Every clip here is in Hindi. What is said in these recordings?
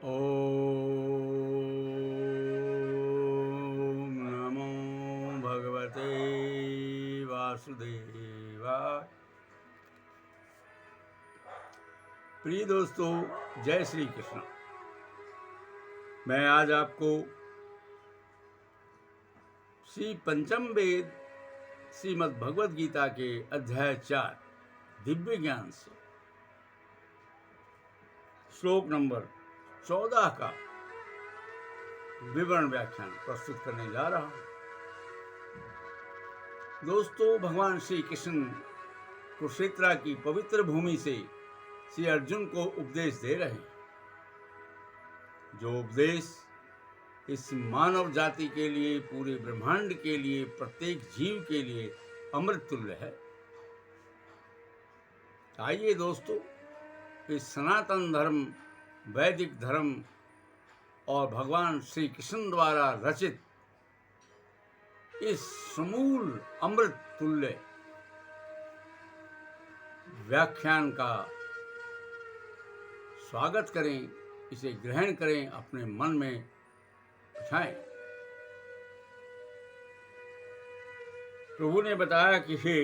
ओम नमो भगवते वासुदेवाय। प्रिय दोस्तों, जय श्री कृष्ण। मैं आज आपको श्री पंचम वेद श्रीमद् भगवद गीता के अध्याय 4 दिव्य ज्ञान से श्लोक नंबर 14 का विवरण व्याख्यान प्रस्तुत करने जा रहा हूं। दोस्तों, भगवान श्री कृष्ण कुरुक्षेत्र की पवित्र भूमि से श्री अर्जुन को उपदेश दे रहे हैं, जो उपदेश इस मानव जाति के लिए, पूरे ब्रह्मांड के लिए, प्रत्येक जीव के लिए अमृत तुल्य है। आइए दोस्तों, इस सनातन धर्म, वैदिक धर्म और भगवान श्री कृष्ण द्वारा रचित इस समूल अमृत तुल्य व्याख्यान का स्वागत करें, इसे ग्रहण करें, अपने मन में बिठाएं। प्रभु ने बताया कि हे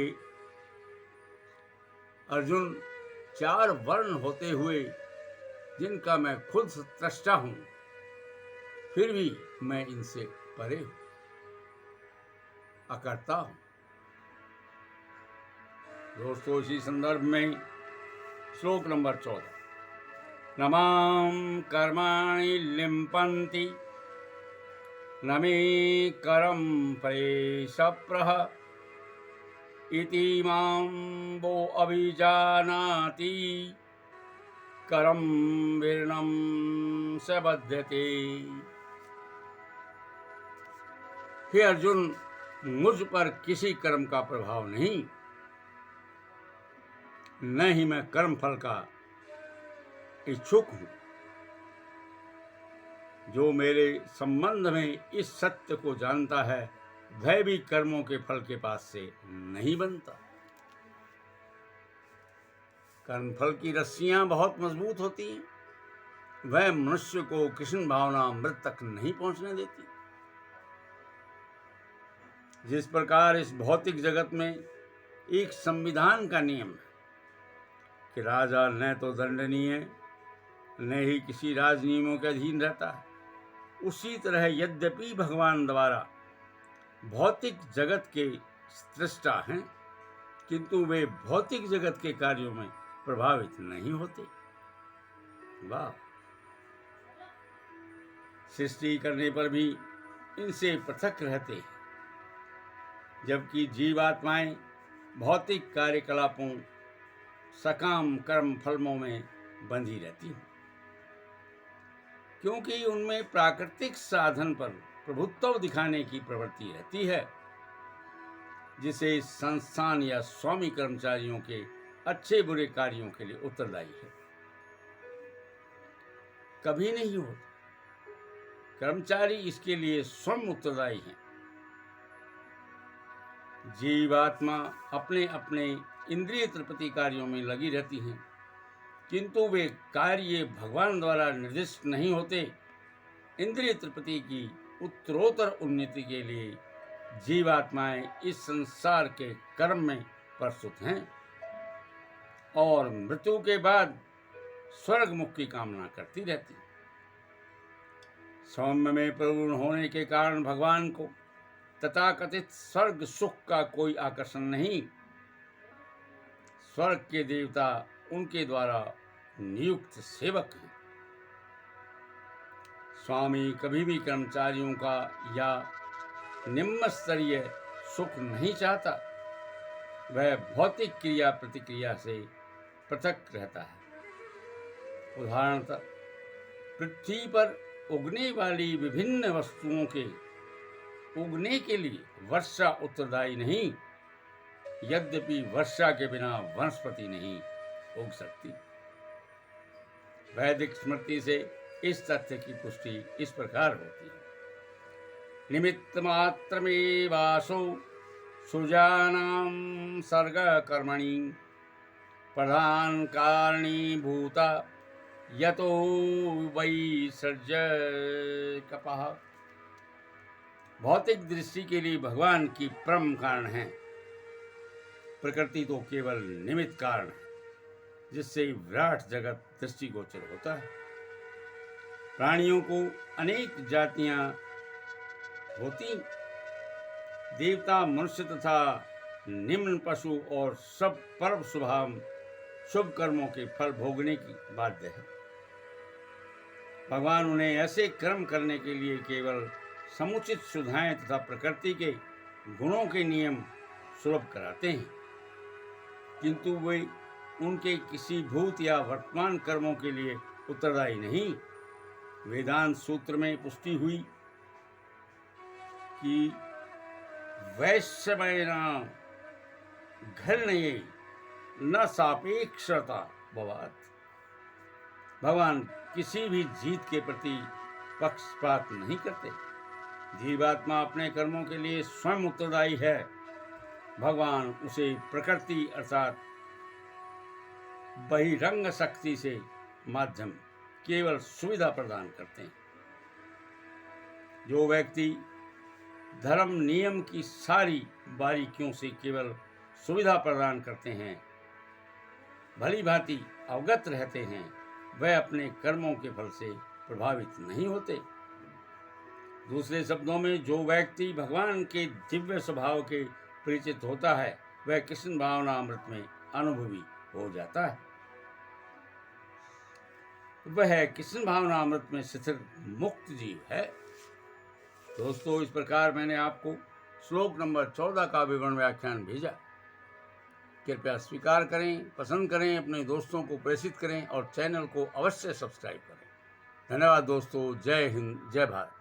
अर्जुन, 4 वर्ण होते हुए जिनका मैं खुद स्रष्टा हूं, फिर भी मैं इनसे परे हूं, अकर्ता हूं। दोस्तों, इसी संदर्भ में श्लोक नंबर 14, न मां कर्माणि लिम्पन्ति न मे करं परेशप्रः इति मां वो अभिजानाति करं विर्णं स बध्यते। हे अर्जुन, मुझ पर किसी कर्म का प्रभाव नहीं, न ही मैं कर्म फल का इच्छुक हूं। जो मेरे संबंध में इस सत्य को जानता है, वह भी कर्मों के फल के पास से नहीं बनता। कर्म फल की रस्सियां बहुत मजबूत होती हैं, वह मनुष्य को कृष्ण भावना अमृत तक नहीं पहुंचने देती। जिस प्रकार इस भौतिक जगत में एक संविधान का नियम है कि राजा न तो दंडनीय न ही किसी राज नियमों के अधीन रहता है, उसी तरह यद्यपि भगवान द्वारा भौतिक जगत के सृष्टा हैं, किंतु वे भौतिक जगत के कार्यों में प्रभावित नहीं होते। वाह! सृष्टि करने पर भी इनसे पृथक रहते हैं, जबकि जीवात्माएं भौतिक कार्यकलापों, सकाम कर्म फलों में बंधी रहती हैं, क्योंकि उनमें प्राकृतिक साधन पर प्रभुत्व दिखाने की प्रवृत्ति रहती है, जिसे संस्थान या स्वामी कर्मचारियों के अच्छे बुरे कार्यों के लिए उत्तरदायी है। कभी नहीं होता। कर्मचारी इसके लिए स्वयं उत्तरदायी हैं। जीवात्मा अपने अपने इंद्रिय तृप्ति कार्यों में लगी रहती हैं, किंतु वे कार्य भगवान द्वारा निर्दिष्ट नहीं होते। इंद्रिय तृप्ति की उत्तरोत्तर उन्नति के लिए जीवात्माएं इस संसार के कर्म में प्रस्तुत हैं और मृत्यु के बाद स्वर्ग मुक्ति की कामना करती रहती। सौम्य में प्रपूर्ण होने के कारण भगवान को तथाकथित स्वर्ग सुख का कोई आकर्षण नहीं। स्वर्ग के देवता उनके द्वारा नियुक्त सेवक हैं। स्वामी कभी भी कर्मचारियों का या निम्न स्तरीय सुख नहीं चाहता। वह भौतिक क्रिया प्रतिक्रिया से पृथक रहता है। उदाहरणतः पृथ्वी पर उगने वाली विभिन्न वस्तुओं के उगने के लिए वर्षा उत्तरदायी नहीं, यद्यपि वर्षा के बिना वनस्पति नहीं उग सकती। वैदिक स्मृति से इस तथ्य की पुष्टि इस प्रकार होती है। निमित्त मात्रमेवासौ सृजानां सर्ग कर्मणि प्रधान कारणीभूता यतो वै सर्ज कपः। भौतिक दृष्टि के लिए भगवान की परम कारण है, प्रकृति तो केवल निमित्त कारण है जिससे विराट जगत दृष्टिगोचर होता है। प्राणियों को अनेक जातियां होती, देवता, मनुष्य तथा निम्न पशु और सब पर्व स्वभाव शुभ कर्मों के फल भोगने की बाध्य है। भगवान उन्हें ऐसे कर्म करने के लिए केवल समुचित सुधाएं तथा प्रकृति के गुणों के नियम सुलभ कराते हैं, किंतु वे उनके किसी भूत या वर्तमान कर्मों के लिए उत्तरदायी नहीं। वेदांत सूत्र में पुष्टि हुई कि वैश्यमेन घृण्ये न सापेक्षता भवात्। भगवान किसी भी जीत के प्रति पक्षपात नहीं करते। जीवात्मा अपने कर्मों के लिए स्वयं उत्तरदायी है। भगवान उसे प्रकृति अर्थात बहिरंग शक्ति से माध्यम केवल सुविधा प्रदान करते हैं। जो व्यक्ति धर्म नियम की सारी बारीकियों से केवल सुविधा प्रदान करते हैं, भली भांति अवगत रहते हैं, वह अपने कर्मों के फल से प्रभावित नहीं होते। दूसरे शब्दों में, जो व्यक्ति भगवान के दिव्य स्वभाव के परिचित होता है वह कृष्ण भावना अमृत में अनुभवी हो जाता है। वह कृष्ण भावना अमृत में स्थिर मुक्त जीव है। दोस्तों, इस प्रकार मैंने आपको श्लोक नंबर 14 का विवरण व्याख्यान भेजा। कृपया स्वीकार करें, पसंद करें, अपने दोस्तों को प्रेषित करें और चैनल को अवश्य सब्सक्राइब करें। धन्यवाद दोस्तों। जय हिंद, जय भारत।